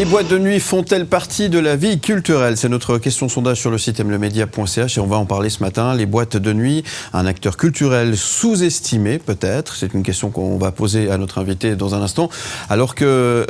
Les boîtes de nuit font-elles partie de la vie culturelle? C'est notre question sondage sur le site mlemedia.ch et on va en parler ce matin. Les boîtes de nuit, un acteur culturel sous-estimé peut-être? C'est une question qu'on va poser à notre invité dans un instant. Alors que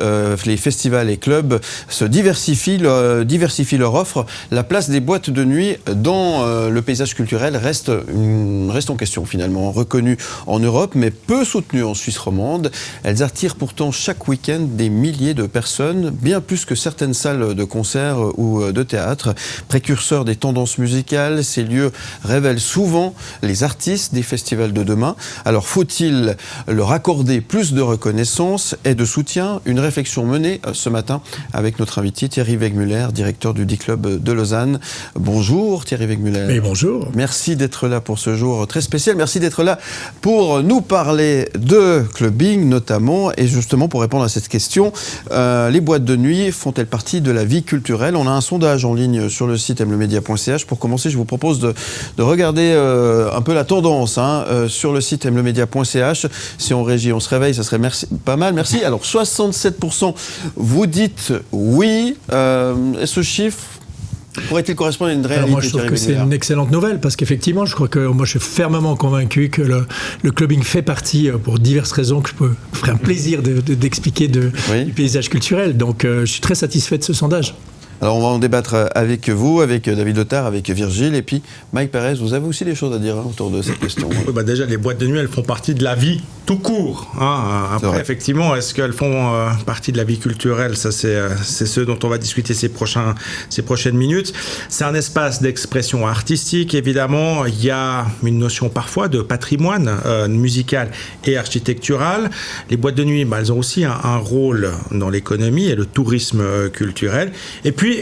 les festivals et clubs se diversifient leur offre, la place des boîtes de nuit dans le paysage culturel reste en question finalement. Reconnues en Europe mais peu soutenues en Suisse romande. Elles attirent pourtant chaque week-end des milliers de personnes, bien plus que certaines salles de concert ou de théâtre. Précurseurs des tendances musicales, ces lieux révèlent souvent les artistes des festivals de demain. Alors faut-il leur accorder plus de reconnaissance et de soutien? Une réflexion menée ce matin avec notre invité Thierry Wegmuller, directeur du D-Club de Lausanne. Bonjour Thierry Wegmuller. Oui, bonjour. Merci d'être là pour ce jour très spécial. Merci d'être là pour nous parler de clubbing notamment, et justement pour répondre à cette question, les boîtes de nuit font-elles partie de la vie culturelle? On a un sondage en ligne sur le site mlemedia.ch. Pour commencer, je vous propose de regarder un peu la tendance sur le site mlemedia.ch. Si on réagit, on se réveille, ça serait pas mal. Merci. Alors 67% vous dites oui. Et ce chiffre pourrait-il correspondre à une réalité? Moi, je trouve que c'est une excellente nouvelle parce qu'effectivement, je crois que moi, je suis fermement convaincu que le clubbing fait partie, pour diverses raisons que je me ferai un plaisir d'expliquer du paysage culturel. Donc, je suis très satisfait de ce sondage. Alors, on va en débattre avec vous, avec David Ottard, avec Virgile, et puis Mike Perez. Vous avez aussi des choses à dire autour de cette question. Oui, déjà, les boîtes de nuit, elles font partie de la vie tout court. Après, effectivement, est-ce qu'elles font partie de la vie culturelle? Ça, c'est ce dont on va discuter ces prochaines minutes. C'est un espace d'expression artistique, évidemment. Il y a une notion parfois de patrimoine musical et architectural. Les boîtes de nuit, elles ont aussi un rôle dans l'économie et le tourisme culturel. Et puis,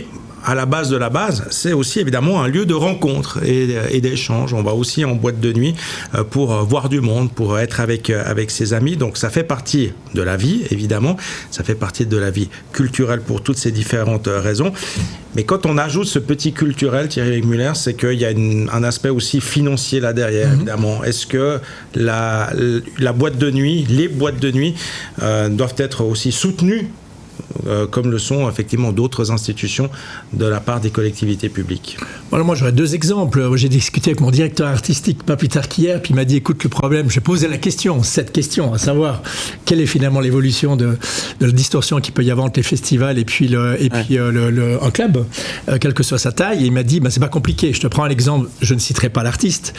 à la base de la base, c'est aussi évidemment un lieu de rencontre et d'échange. On va aussi en boîte de nuit pour voir du monde, pour être avec ses amis. Donc ça fait partie de la vie, évidemment. Ça fait partie de la vie culturelle pour toutes ces différentes raisons. Mais quand on ajoute ce petit culturel, Thierry Wegmuller, c'est qu'il y a un aspect aussi financier là derrière, évidemment. Est-ce que la boîte de nuit, les boîtes de nuit doivent être aussi soutenues comme le sont effectivement d'autres institutions de la part des collectivités publiques? Voilà, moi j'aurais deux exemples. J'ai discuté avec mon directeur artistique pas plus tard qu'hier, puis il m'a dit écoute, le problème, j'ai posé cette question, à savoir quelle est finalement l'évolution de la distorsion qu'il peut y avoir entre les festivals et puis un club, quelle que soit sa taille. Et il m'a dit c'est pas compliqué. Je te prends un exemple, je ne citerai pas l'artiste,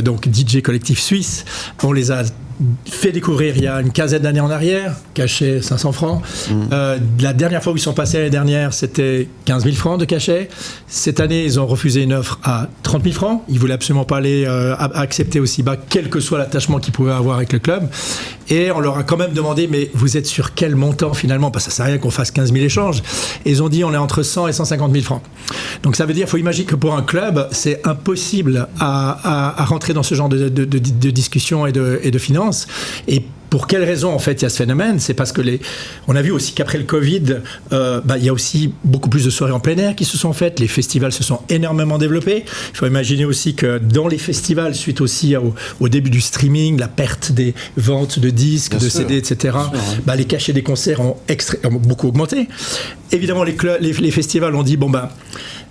donc DJ Collectif Suisse. On les a fait découvrir il y a une quinzaine d'années en arrière, cachet 500 francs. La dernière fois où ils sont passés l'année dernière, c'était 15 000 francs de cachet. Cette année, ils ont refusé une offre à 30 000 francs. Ils voulaient absolument pas aller accepter aussi bas, quel que soit l'attachement qu'ils pouvaient avoir avec le club. Et on leur a quand même demandé, mais vous êtes sur quel montant finalement? Parce que ça ne sert à rien qu'on fasse 15 000 échanges. Et ils ont dit, on est entre 100 et 150 000 francs. Donc ça veut dire, il faut imaginer que pour un club, c'est impossible à rentrer dans ce genre de discussion et de finances. Et pour quelle raison, en fait, il y a ce phénomène? C'est parce que on a vu aussi qu'après le Covid, il y a aussi beaucoup plus de soirées en plein air qui se sont faites. Les festivals se sont énormément développés. Il faut imaginer aussi que dans les festivals, suite aussi au début du streaming, la perte des ventes de disques, de CD, etc., les cachets des concerts ont beaucoup augmenté. Évidemment, les festivals ont dit,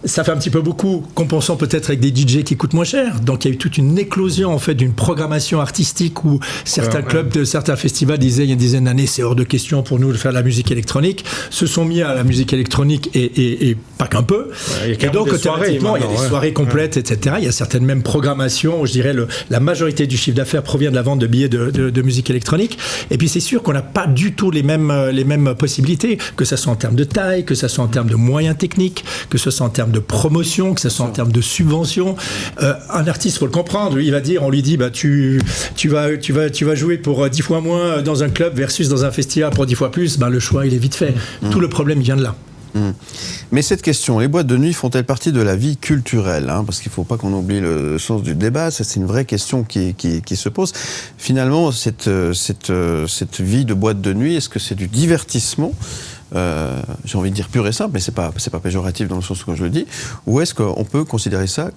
ça fait un petit peu beaucoup, compensant peut-être avec des DJ qui coûtent moins cher. Donc il y a eu toute une éclosion en fait d'une programmation artistique où certains clubs de certains festivals disaient il y a une dizaine d'années c'est hors de question pour nous de faire de la musique électronique, se sont mis à la musique électronique et pas qu'un peu. Et donc automatiquement il y a des soirées complètes, etc. Il y a certaines mêmes programmations où je dirais la majorité du chiffre d'affaires provient de la vente de billets de musique électronique. Et puis c'est sûr qu'on n'a pas du tout les mêmes possibilités, que ce soit en termes de taille, que ce soit en termes de moyens techniques, que ce soit en termes de promotion, que ce soit en termes de subvention. Un artiste, il faut le comprendre, lui, on lui dit tu vas jouer pour 10 fois moins dans un club versus dans un festival pour 10 fois plus, le choix il est vite fait. Tout le problème il vient de là. Mais cette question, les boîtes de nuit font-elles partie de la vie culturelle, parce qu'il ne faut pas qu'on oublie le sens du débat, ça c'est une vraie question qui se pose. Finalement, cette vie de boîte de nuit, est-ce que c'est du divertissement, j'ai envie de dire pur et simple, mais c'est pas péjoratif dans le sens où je le dis, ou est-ce qu'on peut considérer ça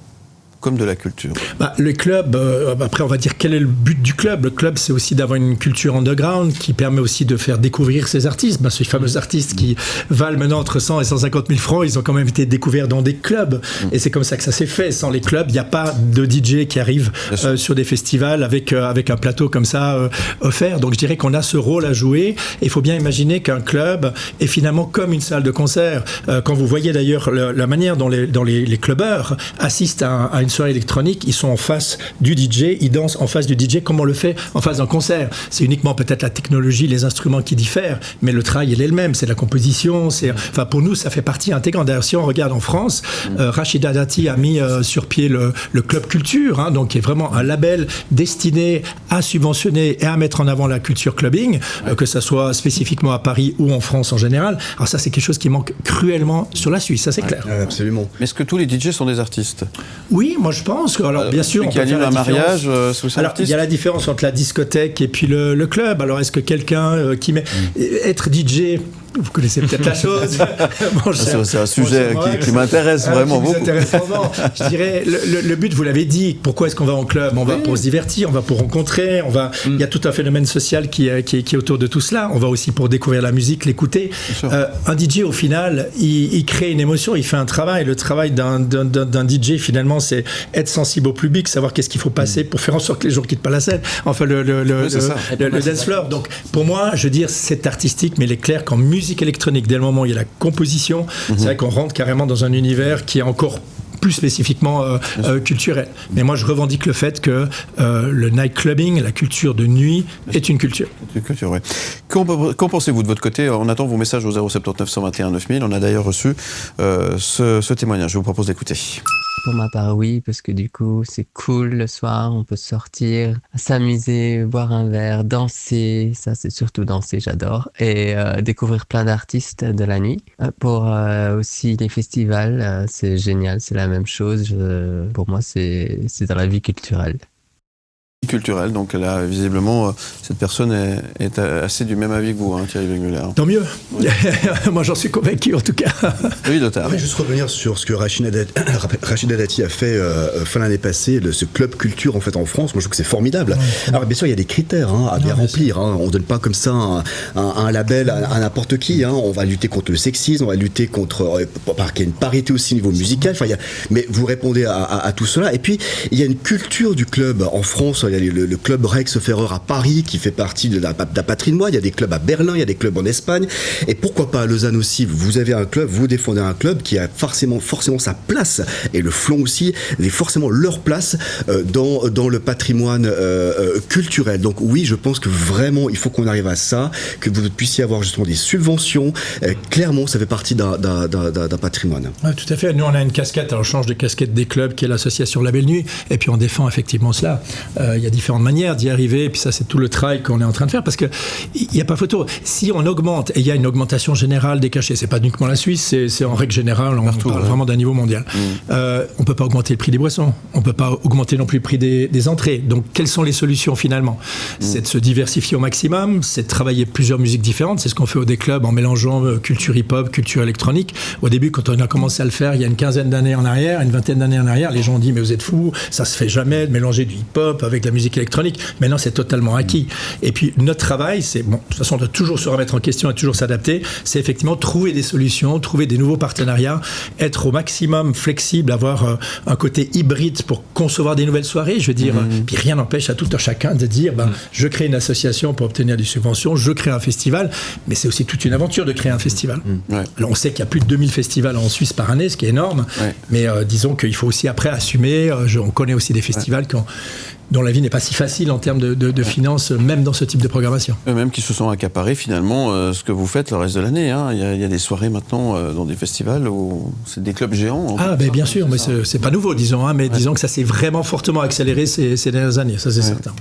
comme de la culture. Le club, après on va dire quel est le but du club. Le club, c'est aussi d'avoir une culture underground qui permet aussi de faire découvrir ces artistes. Ces fameux artistes qui valent maintenant entre 100 et 150 000 francs, ils ont quand même été découverts dans des clubs. Et c'est comme ça que ça s'est fait. Sans les clubs, il n'y a pas de DJ qui arrive sur des festivals avec un plateau comme ça offert. Donc je dirais qu'on a ce rôle à jouer. Il faut bien imaginer qu'un club est finalement comme une salle de concert. Quand vous voyez d'ailleurs la manière dont les clubbeurs assistent à une soirée électronique, ils sont en face du DJ, ils dansent en face du DJ comme on le fait en face d'un concert. C'est uniquement peut-être la technologie, les instruments qui diffèrent, mais le travail il est le même, c'est la composition, pour nous ça fait partie intégrante. D'ailleurs si on regarde en France, Rachida Dati a mis sur pied le Club Culture, donc qui est vraiment un label destiné à subventionner et à mettre en avant la culture clubbing, que ça soit spécifiquement à Paris ou en France en général. Alors ça c'est quelque chose qui manque cruellement sur la Suisse, ça c'est clair. Absolument. Mais est-ce que tous les DJ sont des artistes ? Oui, moi je pense. Alors bien sûr, on peut faire la mariage, alors il y a la différence entre la discothèque et puis le club. Alors est-ce que quelqu'un qui met être DJ, vous connaissez peut-être la chose. C'est un sujet qui m'intéresse vraiment beaucoup. Je dirais, le but, vous l'avez dit, pourquoi est-ce qu'on va en club ? On va pour se divertir, on va pour rencontrer, il y a tout un phénomène social qui est autour de tout cela. On va aussi pour découvrir la musique, l'écouter. Un DJ, au final, il crée une émotion, il fait un travail. Le travail d'un DJ, finalement, c'est être sensible au public, savoir qu'est-ce qu'il faut passer pour faire en sorte que les gens ne quittent pas la scène. Enfin, le dance floor. Donc, pour moi, je veux dire, c'est artistique, mais il est clair qu'en musique électronique, dès le moment où il y a la composition, c'est vrai qu'on rentre carrément dans un univers qui est encore plus spécifiquement culturel. Mais moi, je revendique le fait que le night clubbing, la culture de nuit, est une culture. C'est une culture, oui. Qu'en pensez-vous de votre côté ? On attend vos messages au 079 121 9000. On a d'ailleurs reçu ce témoignage. Je vous propose d'écouter. Pour ma part, oui, parce que du coup, c'est cool le soir, on peut sortir, s'amuser, boire un verre, danser, ça c'est surtout danser, j'adore, et découvrir plein d'artistes de la nuit. Pour aussi les festivals, c'est génial, c'est la même chose, pour moi c'est dans la vie culturelle. Culturel, donc là visiblement cette personne est assez du même avis que vous, Thierry Wegmuller. Tant mieux. Moi j'en suis convaincu en tout cas. Oui, Lothar. Juste revenir sur ce que Rachida Dati a fait fin l'année passée, ce club culture en fait en France. Moi je trouve que c'est formidable. Alors bien sûr il y a des critères à bien remplir. On donne pas comme ça un label à n'importe qui. On va lutter contre le sexisme, on va lutter contre qu'il y ait une parité aussi au niveau musical. Mais vous répondez à tout cela. Et puis il y a une culture du club en France. Il y a le club Rex Ferrer à Paris qui fait partie de la patrimoine. Il y a des clubs à Berlin, il y a des clubs en Espagne. Et pourquoi pas à Lausanne aussi ? Vous avez un club, vous défendez un club qui a forcément sa place. Et le Flon aussi, est forcément leur place dans le patrimoine culturel. Donc oui, je pense que vraiment, il faut qu'on arrive à ça, que vous puissiez avoir justement des subventions. Clairement, ça fait partie d'un patrimoine. Ouais, tout à fait. Nous, on a une casquette, on change de casquette des clubs qui est l'association Label Nuit. Et puis on défend effectivement cela. Il y a différentes manières d'y arriver, et puis ça c'est tout le travail qu'on est en train de faire, parce que il n'y a pas photo. Si on augmente, et il y a une augmentation générale des cachets, c'est pas uniquement la Suisse, c'est en règle générale, on parle vraiment d'un niveau mondial. On peut pas augmenter le prix des boissons, on peut pas augmenter non plus le prix des entrées. Donc quelles sont les solutions finalement ? C'est de se diversifier au maximum, c'est de travailler plusieurs musiques différentes, c'est ce qu'on fait au D-Club en mélangeant culture hip-hop, culture électronique. Au début, quand on a commencé à le faire, il y a une quinzaine d'années en arrière, une vingtaine d'années en arrière, les gens ont dit mais vous êtes fous, ça se fait jamais de mélanger du hip-hop avec la musique électronique. Maintenant, c'est totalement acquis. Et puis, notre travail, c'est, de toute façon, on doit toujours se remettre en question et toujours s'adapter. C'est effectivement trouver des solutions, trouver des nouveaux partenariats, être au maximum flexible, avoir un côté hybride pour concevoir des nouvelles soirées. Je veux dire, puis rien n'empêche à tout un chacun de dire, je crée une association pour obtenir des subventions, je crée un festival, mais c'est aussi toute une aventure de créer un festival. Alors, on sait qu'il y a plus de 2000 festivals en Suisse par année, ce qui est énorme, mais disons qu'il faut aussi après assumer. On connaît aussi des festivals dont la vie n'est pas si facile en termes de finances, même dans ce type de programmation. Eux-mêmes qui se sont accaparés finalement ce que vous faites le reste de l'année. Il y a des soirées maintenant dans des festivals où c'est des clubs géants. Bien sûr, mais c'est pas nouveau, disons. Mais disons que ça s'est vraiment fortement accéléré ces dernières années, ça c'est certain.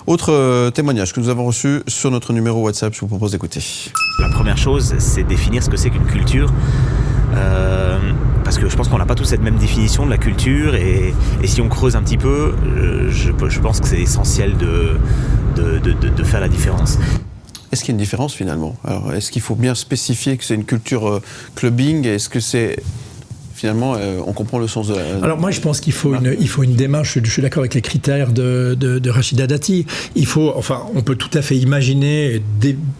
Autre témoignage que nous avons reçu sur notre numéro WhatsApp, je vous propose d'écouter. La première chose, c'est définir ce que c'est qu'une culture. Parce que je pense qu'on n'a pas tous cette même définition de la culture, et si on creuse un petit peu, je pense que c'est essentiel de faire la différence. Est-ce qu'il y a une différence finalement ? Alors, est-ce qu'il faut bien spécifier que c'est une culture clubbing ? Est-ce que c'est finalement, on comprend le sens de la... Alors moi, je pense qu'il faut une démarche, je suis d'accord avec les critères de Rachida Dati. On peut tout à fait imaginer et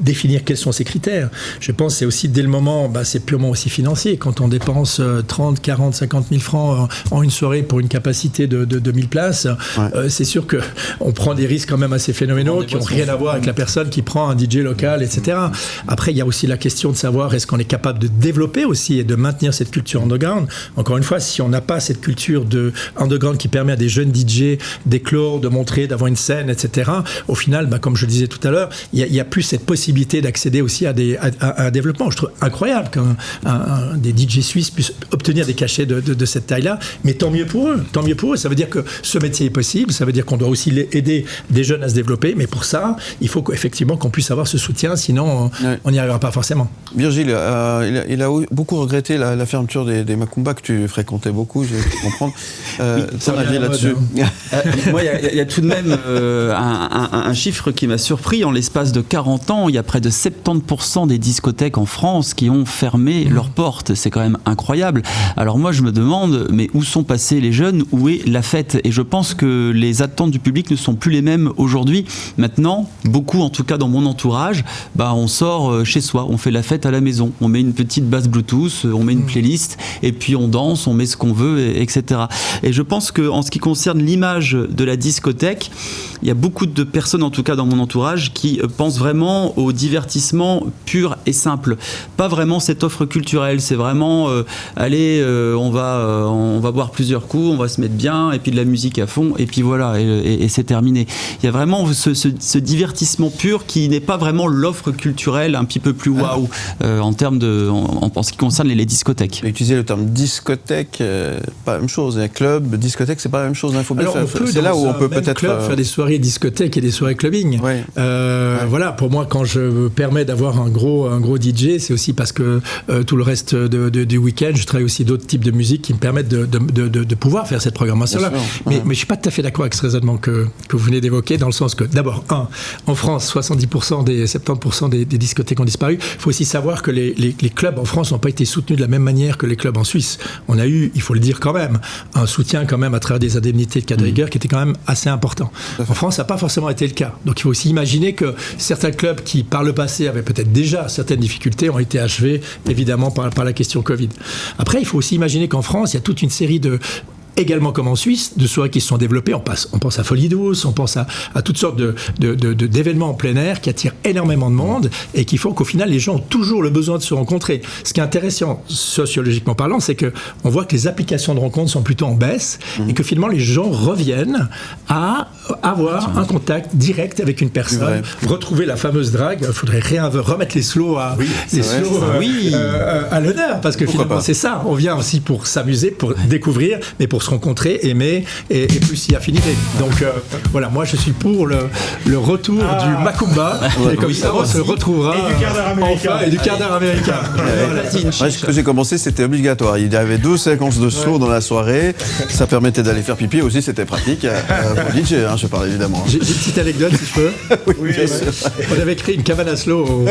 définir quels sont ces critères. Je pense que c'est aussi, dès le moment, c'est purement aussi financier. Quand on dépense 30, 40, 50 000 francs en une soirée pour une capacité de 2000 places, c'est sûr qu'on prend des risques quand même assez phénoménaux qui n'ont rien à voir avec la personne qui prend un DJ local, etc. Après, il y a aussi la question de savoir est-ce qu'on est capable de développer aussi et de maintenir cette culture underground. Encore une fois, si on n'a pas cette culture de underground qui permet à des jeunes DJ d'éclore, de montrer, d'avoir une scène, etc., au final, comme je le disais tout à l'heure, il y a plus cette possibilité d'accéder aussi à un développement. Je trouve incroyable qu'un des DJ suisses puissent obtenir des cachets de cette taille-là, mais tant mieux pour eux. Tant mieux pour eux. Ça veut dire que ce métier est possible, ça veut dire qu'on doit aussi aider des jeunes à se développer, mais pour ça, il faut effectivement qu'on puisse avoir ce soutien, sinon on n'y arrivera pas forcément. Virgile, il a beaucoup regretté la fermeture des Macumba que tu fréquentais beaucoup, je peux comprendre. Ton avis là-dessus? Moi, il y a tout de même un chiffre qui m'a surpris. En l'espace de 40 ans, il y a près de 70% des discothèques en France qui ont fermé leurs portes. C'est quand même incroyable. Alors moi, je me demande, mais où sont passés les jeunes? Où est la fête? Et je pense que les attentes du public ne sont plus les mêmes aujourd'hui. Maintenant, beaucoup, en tout cas dans mon entourage, on sort chez soi, on fait la fête à la maison. On met une petite basse Bluetooth, on met une playlist, et puis on danse, on met ce qu'on veut, etc. Et je pense qu'en ce qui concerne l'image de la discothèque, il y a beaucoup de personnes, en tout cas dans mon entourage, qui pensent vraiment au divertissement pur et simple. Pas vraiment cette offre culturelle, c'est vraiment allez, on va boire plusieurs coups, on va se mettre bien, et puis de la musique à fond, et puis voilà, et c'est terminé. Il y a vraiment ce divertissement pur qui n'est pas vraiment l'offre culturelle un petit peu plus waouh en termes en ce qui concerne les discothèques. Utiliser le terme discothèque, pas la même chose. Un club, discothèque, c'est pas la même chose. Faut bien c'est là où on peut peut-être faire des soirées discothèques et des soirées clubbing. Voilà, pour moi, quand je me permets d'avoir un gros DJ, c'est aussi parce que tout le reste du week-end, je travaille aussi d'autres types de musique qui me permettent de pouvoir faire cette programmation-là. Mais je suis pas tout à fait d'accord avec ce raisonnement que vous venez d'évoquer, dans le sens que, d'abord, en France, 70% des discothèques ont disparu. Il faut aussi savoir que les clubs en France n'ont pas été soutenus de la même manière que les clubs en Suisse. On a eu, il faut le dire quand même, un soutien quand même à travers des indemnités de cas de rigueur qui était quand même assez important. En France, ça n'a pas forcément été le cas. Donc il faut aussi imaginer que certains clubs qui, par le passé, avaient peut-être déjà certaines difficultés, ont été achevés, évidemment, par la question Covid. Après, il faut aussi imaginer qu'en France, il y a toute une série également comme en Suisse, de soirées qui se sont développées. On pense à Folie Douce, on pense à toutes sortes d'événements en plein air qui attirent énormément de monde et qui font qu'au final, les gens ont toujours le besoin de se rencontrer. Ce qui est intéressant, sociologiquement parlant, c'est qu'on voit que les applications de rencontres sont plutôt en baisse et que finalement, les gens reviennent à avoir un contact direct avec une personne, retrouver la fameuse drague. Il faudrait remettre les slows à l'honneur, parce que finalement, c'est ça. On vient aussi pour s'amuser, pour découvrir, mais pour se rencontrer, aimer et plus y affiniser. Donc voilà, moi je suis pour le retour du Macumba et comme ça on se retrouvera et du quart d'heure américain. Ce que j'ai commencé, c'était obligatoire. Il y avait 2 séquences de slow dans la soirée. Ça permettait d'aller faire pipi aussi, c'était pratique. Pour DJ, je parle évidemment. J'ai une petite anecdote si je peux. Oui, bien sûr. On avait créé une cabane à slow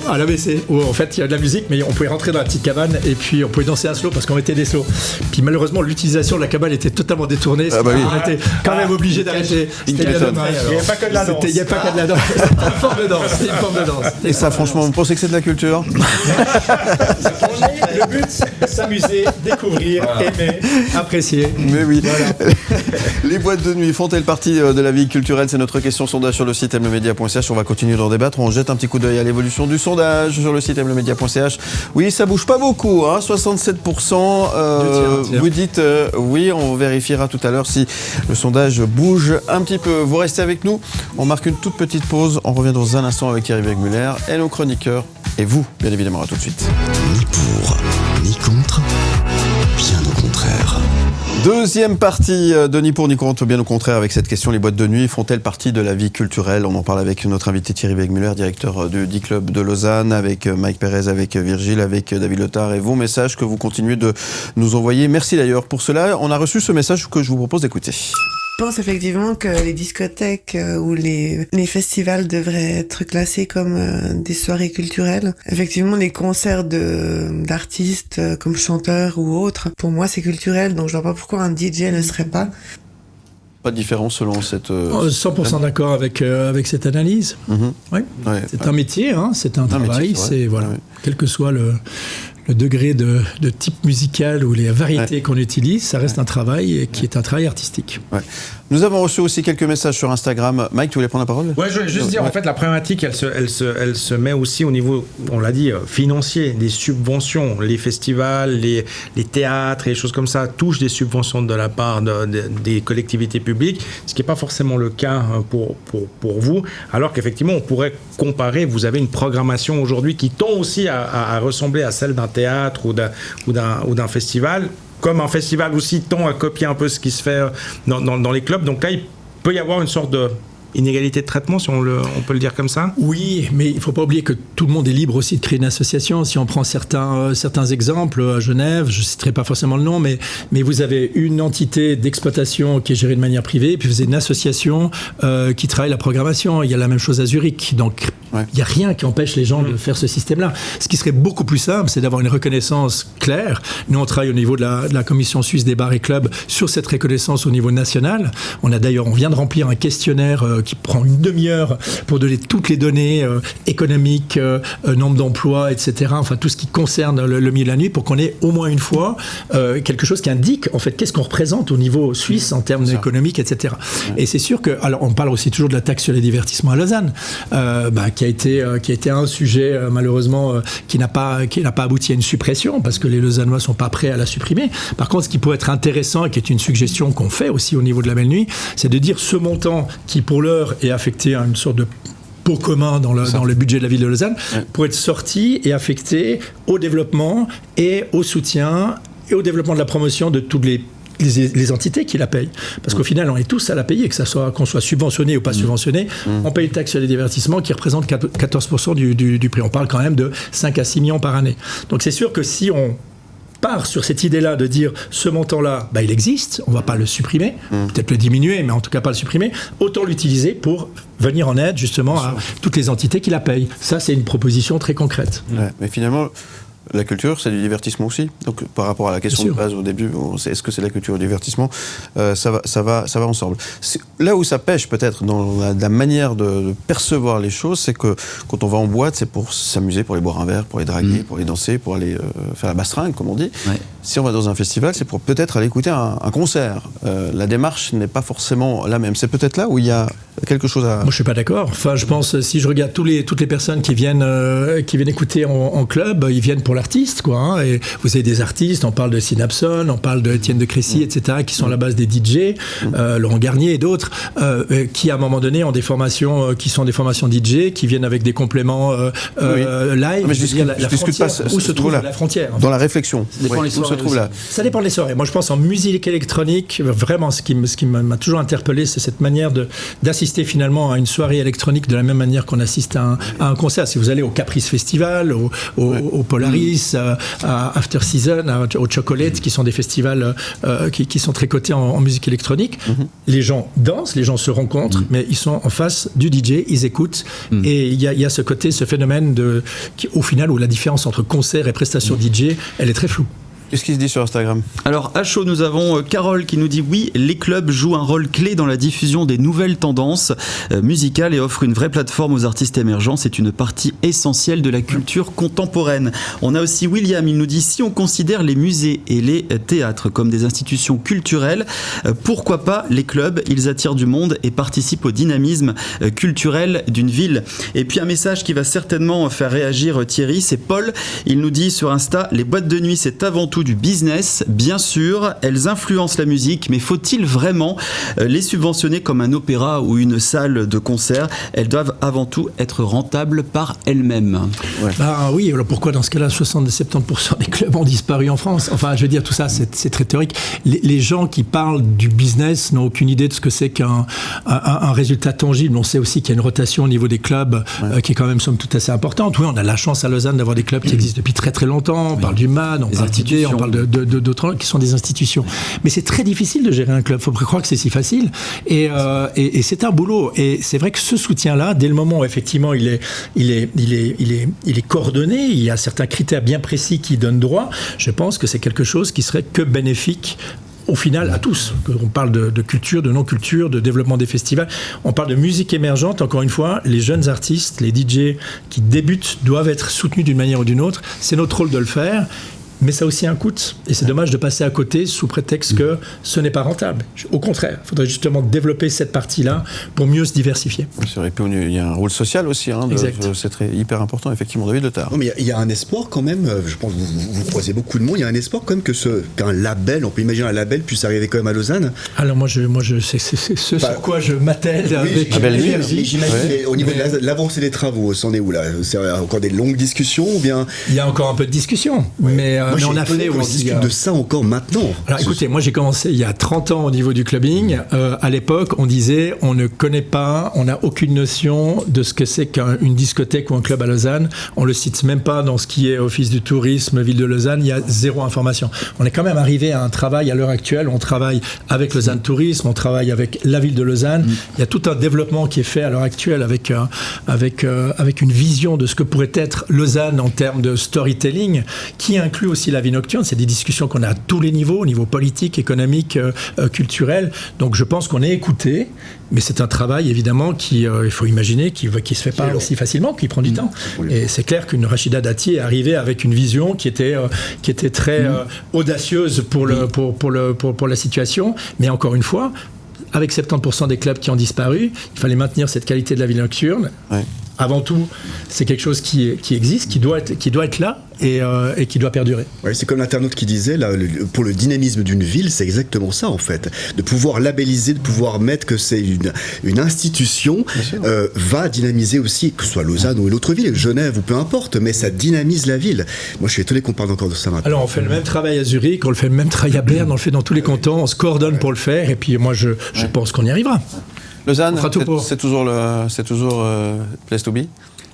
à l'ABC où en fait il y a de la musique, mais on pouvait rentrer dans la petite cabane et puis on pouvait danser à slow parce qu'on mettait des slows. Puis malheureusement l'utilisation de la cabane était totalement détournée. On était quand même obligé d'arrêter. Il n'y avait pas que de la danse. Il n'y avait pas que de la danse. C'était une forme de danse. Et ça, franchement, vous pensez que c'est de la culture? Le but, c'est s'amuser, découvrir, aimer, apprécier. Mais oui. Voilà. Les boîtes de nuit font-elles partie de la vie culturelle? C'est notre question sondage sur le site mlemedia.ch. On va continuer d'en débattre. On jette un petit coup d'œil à l'évolution du sondage sur le site mlemedia.ch. Oui, ça bouge pas beaucoup, 67%. Vous dites oui, on vérifiera tout à l'heure si le sondage bouge un petit peu. Vous restez avec nous. On marque une toute petite pause. On revient dans un instant avec Thierry Wegmuller et nos chroniqueurs. Et vous, bien évidemment, à tout de suite. Ni pour, ni contre, bien au contraire. Deuxième partie de Ni pour ni contre, bien au contraire, avec cette question, les boîtes de nuit font-elles partie de la vie culturelle? On en parle avec notre invité Thierry Wegmuller, directeur du D-Club de Lausanne, avec Mike Pérez, avec Virgile, avec David Letard et vos messages que vous continuez de nous envoyer. Merci d'ailleurs pour cela. On a reçu ce message que je vous propose d'écouter. pense effectivement que les discothèques ou les festivals devraient être classés comme des soirées culturelles. Effectivement, les concerts d'artistes comme chanteurs ou autres, pour moi c'est culturel, donc je vois pas pourquoi un DJ ne serait pas. Pas de différence selon cette... 100% d'accord avec cette analyse. Oui. C'est un métier, c'est un travail, c'est voilà, quel que soit le degré de type musical ou les variétés qu'on utilise, ça reste un travail qui est un travail artistique. Nous avons reçu aussi quelques messages sur Instagram. Mike, tu voulais prendre la parole ? Ouais, je voulais juste dire, en fait, la problématique, elle se met aussi au niveau, on l'a dit, financier, des subventions. Les festivals, les théâtres et les choses comme ça touchent des subventions de la part des collectivités publiques, ce qui n'est pas forcément le cas pour vous, alors qu'effectivement, on pourrait comparer, vous avez une programmation aujourd'hui qui tend aussi à ressembler à celle d'un théâtre ou d'un festival, comme un festival aussi tend à copier un peu ce qui se fait dans les clubs. Donc là, il peut y avoir une sorte de inégalité de traitement, si on peut le dire comme ça. Oui, mais il ne faut pas oublier que tout le monde est libre aussi de créer une association. Si on prend certains exemples, à Genève, je ne citerai pas forcément le nom, mais vous avez une entité d'exploitation qui est gérée de manière privée, puis vous avez une association qui travaille la programmation. Il y a la même chose à Zurich. Donc, il n'y a rien qui empêche les gens de faire ce système-là. Ce qui serait beaucoup plus simple, c'est d'avoir une reconnaissance claire. Nous, on travaille au niveau de la Commission suisse des bars et clubs sur cette reconnaissance au niveau national. On vient de remplir un questionnaire qui prend une demi-heure pour donner toutes les données économiques, nombre d'emplois, etc. Enfin, tout ce qui concerne le milieu de la nuit pour qu'on ait au moins une fois quelque chose qui indique, en fait, qu'est-ce qu'on représente au niveau suisse en termes économiques, etc. Et c'est sûr que, alors, on parle aussi toujours de la taxe sur les divertissements à Lausanne, qui a été un sujet, malheureusement, qui n'a pas abouti à une suppression, parce que les Lausannois ne sont pas prêts à la supprimer. Par contre, ce qui pourrait être intéressant, et qui est une suggestion qu'on fait aussi au niveau de la belle nuit, c'est de dire ce montant qui, pour l'heure, est affecté à une sorte de pot commun dans le budget de la ville de Lausanne, pour être sorti et affecté au développement et au soutien et au développement de la promotion de toutes les entités qui la payent. Parce qu'au final, on est tous à la payer, qu'on soit subventionné ou pas subventionné. On paye une taxe sur les divertissements qui représente 14% du prix. On parle quand même de 5 à 6 millions par année. Donc c'est sûr que si on part sur cette idée-là de dire ce montant-là, il existe, on ne va pas le supprimer, peut-être le diminuer, mais en tout cas pas le supprimer, autant l'utiliser pour venir en aide justement à toutes les entités qui la payent. Ça, c'est une proposition très concrète. Mais finalement, la culture, c'est du divertissement aussi. Donc, par rapport à la question de base au début, est-ce que c'est la culture ou le divertissement, ça va ensemble. Là où ça pêche peut-être dans la manière de percevoir les choses, c'est que quand on va en boîte, c'est pour s'amuser, pour aller boire un verre, pour aller draguer, pour aller danser, pour aller faire la bastringue, comme on dit. Si on va dans un festival, c'est pour peut-être aller écouter un concert. La démarche n'est pas forcément la même. C'est peut-être là où il y a quelque chose à... Moi, je ne suis pas d'accord. Enfin, je pense, si je regarde toutes les personnes qui viennent écouter en club, ils viennent pour l'artiste, quoi. Et vous avez des artistes, on parle de Synapson, on parle de Étienne de Crécy, etc., qui sont à la base des DJ, Laurent Garnier et d'autres, qui à un moment donné ont des formations qui sont des formations DJ, qui viennent avec des compléments live. Mais je discute pas où se trouve la frontière? Dans la réflexion. Ça dépend les soirées. Ça dépend des soirées. Moi, je pense en musique électronique, vraiment, ce qui m'a toujours interpellé, c'est cette manière d'assister finalement à une soirée électronique de la même manière qu'on assiste à un concert. Si vous allez au Caprice Festival, au Polaris, à After Season, au Chocolate, qui sont des festivals qui sont très cotés en musique électronique, les gens dansent, les gens se rencontrent, mais ils sont en face du DJ, ils écoutent, et il y a ce phénomène au final où la différence entre concert et prestation DJ, elle est très floue. Qu'est-ce qui se dit sur Instagram ? Alors, à chaud, nous avons Carole qui nous dit oui, les clubs jouent un rôle clé dans la diffusion des nouvelles tendances musicales et offrent une vraie plateforme aux artistes émergents. C'est une partie essentielle de la culture contemporaine. On a aussi William, il nous dit si on considère les musées et les théâtres comme des institutions culturelles, pourquoi pas les clubs ? Ils attirent du monde et participent au dynamisme culturel d'une ville. Et puis un message qui va certainement faire réagir Thierry, c'est Paul. Il nous dit sur Insta, les boîtes de nuit, c'est avant tout du business, bien sûr, elles influencent la musique, mais faut-il vraiment les subventionner comme un opéra ou une salle de concert ? Elles doivent avant tout être rentables par elles-mêmes. Oui, alors pourquoi dans ce cas-là 70-70% des clubs ont disparu en France ? Enfin, je veux dire, tout ça, c'est très théorique. Les gens qui parlent du business n'ont aucune idée de ce que c'est qu'un résultat tangible. On sait aussi qu'il y a une rotation au niveau des clubs qui est quand même, somme toute, assez importante. Oui, on a la chance à Lausanne d'avoir des clubs qui existent depuis très très longtemps. On parle du MAD, on parle d'idées, on parle d'autres qui sont des institutions. Mais c'est très difficile de gérer un club. Faut pas croire que c'est si facile. Et c'est un boulot. Et c'est vrai que ce soutien-là, dès le moment où effectivement il est coordonné, il y a certains critères bien précis qui donnent droit, je pense que c'est quelque chose qui serait que bénéfique au final à tous. On parle de culture, de non-culture, de développement des festivals. On parle de musique émergente. Encore une fois, les jeunes artistes, les DJ qui débutent doivent être soutenus d'une manière ou d'une autre. C'est notre rôle de le faire. Mais ça a aussi un coût, et c'est dommage de passer à côté sous prétexte que ce n'est pas rentable. Au contraire, il faudrait justement développer cette partie-là pour mieux se diversifier. C'est vrai, puis il y a un rôle social aussi, c'est hyper important, effectivement, David Letard. Non, mais il y a un espoir quand même, je pense que vous croisez beaucoup de monde, il y a un espoir quand même qu'un label, on peut imaginer un label puisse arriver quand même à Lausanne. Alors moi c'est ce sur quoi je m'attelle avec énergie. J'imagine, au niveau de l'avancée des travaux, c'en est où là? C'est encore des longues discussions ou bien? Il y a encore un peu de discussion, mais on a fait aussi. On discute de ça encore maintenant. Alors écoutez, moi j'ai commencé il y a 30 ans au niveau du clubbing. À l'époque, on disait on ne connaît pas, on n'a aucune notion de ce que c'est qu'une discothèque ou un club à Lausanne. On le cite même pas dans ce qui est Office du tourisme, Ville de Lausanne. Il y a zéro information. On est quand même arrivé à un travail à l'heure actuelle. On travaille avec Lausanne Tourisme, on travaille avec la Ville de Lausanne. Il y a tout un développement qui est fait à l'heure actuelle avec une vision de ce que pourrait être Lausanne en termes de storytelling, qui inclut aussi la vie nocturne. C'est des discussions qu'on a à tous les niveaux, au niveau politique, économique, culturel. Donc je pense qu'on est écouté, mais c'est un travail évidemment qui, il faut imaginer, qui se fait pas aussi facilement, qui prend du temps. Et c'est clair qu'une Rachida Dati est arrivée avec une vision qui était très audacieuse pour la situation. Mais encore une fois, avec 70% des clubs qui ont disparu, il fallait maintenir cette qualité de la vie nocturne. Ouais. Avant tout, c'est quelque chose qui existe, qui doit être là et qui doit perdurer. Ouais, c'est comme l'internaute qui disait, là, pour le dynamisme d'une ville, c'est exactement ça en fait. De pouvoir labelliser, de pouvoir mettre que c'est une institution, va dynamiser aussi, que ce soit Lausanne ou une autre ville, Genève ou peu importe, mais ça dynamise la ville. Moi je suis étonné qu'on parle encore de ça maintenant. Alors on fait le même travail à Zurich, on le fait le même travail à Berne, on le fait dans tous les cantons, on se coordonne pour le faire et puis moi je pense qu'on y arrivera. Lausanne, c'est toujours place to be.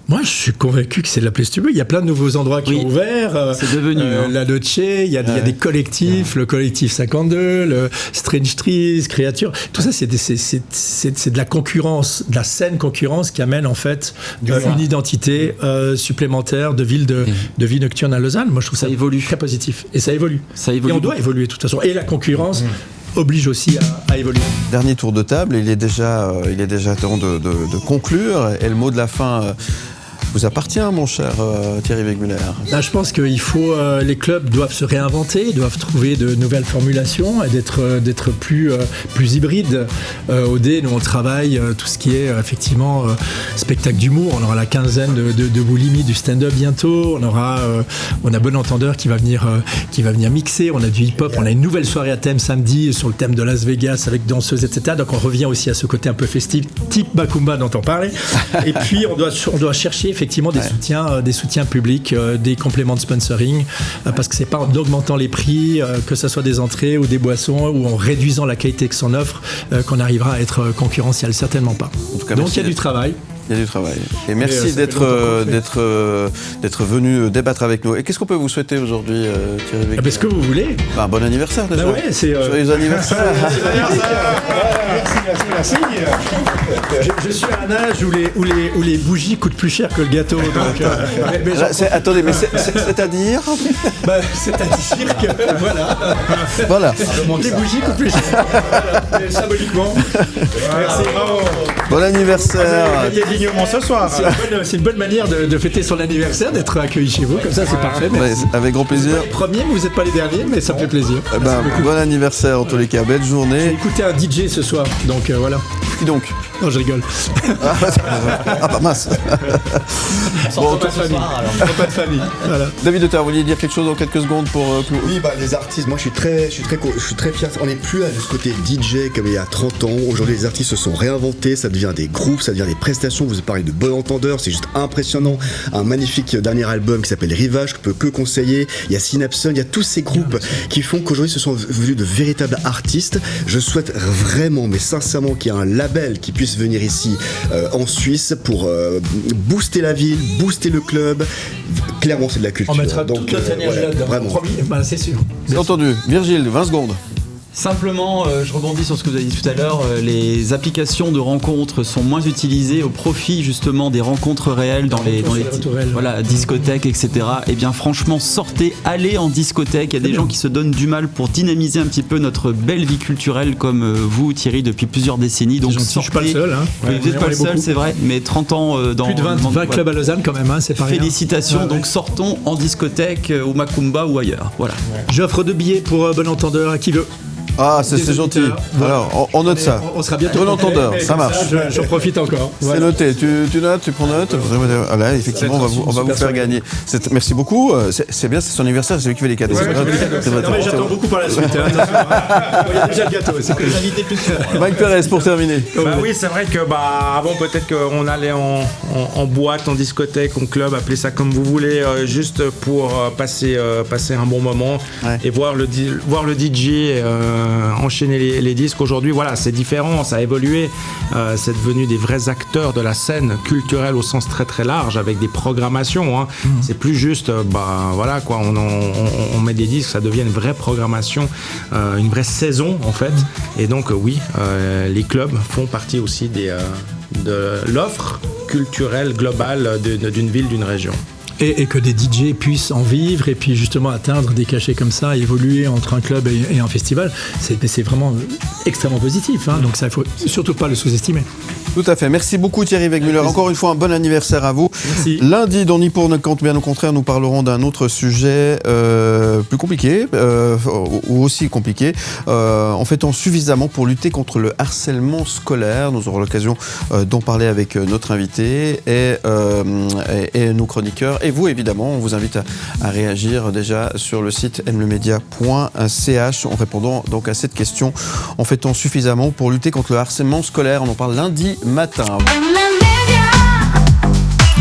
Moi, je suis convaincu que c'est de la place to be. Il y a plein de nouveaux endroits qui ont ouvert. C'est devenu. La Doce, il y a des collectifs, le collectif 52, le Strange Trees, Créature. Tout ça, c'est de la concurrence, de la saine concurrence qui amène en fait une identité supplémentaire de ville de vie nocturne à Lausanne. Moi, je trouve ça très positif. Et ça évolue. Et on doit évoluer de toute façon. Et la concurrence oblige aussi à évoluer. Dernier tour de table, il est déjà temps de conclure, et le mot de la fin vous appartient, mon cher Thierry Wegmuller. Là, je pense qu'il faut, les clubs doivent se réinventer, doivent trouver de nouvelles formulations et d'être plus hybrides. Au D, nous on travaille tout ce qui est effectivement spectacle d'humour. On aura la quinzaine de Boulimi, du stand-up bientôt. On a Bon Entendeur qui va venir mixer. On a du hip-hop. On a une nouvelle soirée à thème samedi sur le thème de Las Vegas avec danseuses, etc. Donc on revient aussi à ce côté un peu festif, type Bakumba dont on parlait. Et puis on doit chercher effectivement des soutiens publics, des compléments de sponsoring, parce que c'est pas en augmentant les prix, que ce soit des entrées ou des boissons, ou en réduisant la qualité de son offre, qu'on arrivera à être concurrentiel, certainement pas. En tout cas, donc il y a du travail. Il y a du travail. Et merci d'être venu débattre avec nous. Et qu'est-ce qu'on peut vous souhaiter aujourd'hui, Thierry Wegmuller ? Ce que vous voulez. Bon anniversaire déjà. Joyeux anniversaire. Merci. Je suis à un âge où les bougies coûtent plus cher que le gâteau. Donc, attendez, mais c'est-à-dire C'est-à-dire que voilà. Les bougies coûtent plus cher. Symboliquement. Merci. Bon anniversaire. Ce soir. C'est une bonne manière de fêter son anniversaire, d'être accueilli chez vous, comme ça c'est parfait. Avec grand plaisir. Vous êtes les premiers, mais vous n'êtes pas les derniers, mais ça me fait plaisir. Bon anniversaire en tous les cas, belle journée. J'ai écouté un DJ ce soir, donc voilà. Qui donc ? Non, je rigole. Pas mince. Pas de famille. Voilà. David Letard, vous vouliez dire quelque chose en quelques secondes pour Oui, les artistes, moi je suis très fier. On n'est plus à ce côté DJ comme il y a 30 ans. Aujourd'hui, les artistes se sont réinventés, ça devient des groupes, ça devient des prestations. Vous parlez de Bon Entendeur, c'est juste impressionnant. Un magnifique dernier album qui s'appelle Rivage, que je peux que conseiller. Il y a Synapson, il y a tous ces groupes qui font qu'aujourd'hui ce sont devenus de véritables artistes. Je souhaite vraiment, mais sincèrement, qu'il y ait un label qui puisse puissent venir ici en Suisse pour booster la ville, booster le club. Clairement, c'est de la culture. On mettra toute notre énergie là-dedans. Vraiment. Promis, c'est sûr. C'est entendu. Virgile, 20 secondes. Simplement, je rebondis sur ce que vous avez dit tout à l'heure, les applications de rencontres sont moins utilisées au profit justement des rencontres réelles dans les discothèques, etc. Et bien franchement, sortez, allez en discothèque. Il y a des gens qui se donnent du mal pour dynamiser un petit peu notre belle vie culturelle comme vous, Thierry, depuis plusieurs décennies. Donc je suis pas le seul. Hein. Vous n'êtes pas le seul, c'est vrai, mais 30 ans dans... Plus de 20 clubs à Lausanne quand même, hein, c'est pas rien. Félicitations, donc sortons en discothèque, au Macumba ou ailleurs. Voilà. J'offre 2 billets pour bon entendeur à qui veut. Ah, c'est gentil. Alors, on note ça. On sera bientôt. Bon entendeur, ça marche. J'en profite encore. C'est noté. Tu notes, tu prends note. Ah là, effectivement, on va vous faire gagner. Merci beaucoup. C'est bien, c'est son anniversaire, c'est lui qui fait les cadeaux. J'attends beaucoup par la suite. Il y a déjà le gâteau. C'est que les invités plus. Mike Perez, pour terminer. Oui, c'est vrai que avant, peut-être qu'on allait en boîte, en discothèque, en club, appelez ça comme vous voulez, juste pour passer un bon moment et voir le DJ. Enchaîner les disques. Aujourd'hui, voilà, c'est différent, ça a évolué. C'est devenu des vrais acteurs de la scène culturelle au sens très très large, avec des programmations. Hein. C'est plus juste, voilà quoi, on met des disques, ça devient une vraie programmation, une vraie saison en fait. Et donc oui, les clubs font partie aussi de l'offre culturelle globale d'une ville, d'une région. Et que des DJ puissent en vivre et puis justement atteindre des cachets comme ça, évoluer entre un club et un festival, c'est vraiment extrêmement positif. Hein, donc ça, il ne faut surtout pas le sous-estimer. Tout à fait. Merci beaucoup Thierry Wegmuller. Encore une fois, un bon anniversaire à vous. Merci. Lundi, dans Ni pour ne compte bien au contraire, nous parlerons d'un autre sujet plus compliqué, ou aussi compliqué, en fait suffisamment pour lutter contre le harcèlement scolaire. Nous aurons l'occasion d'en parler avec notre invité et nos chroniqueurs. Et vous, évidemment, on vous invite à réagir déjà sur le site mlemedia.ch en répondant donc à cette question. En fait-on suffisamment pour lutter contre le harcèlement scolaire? On en parle lundi matin.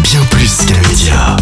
Bien plus qu'un média.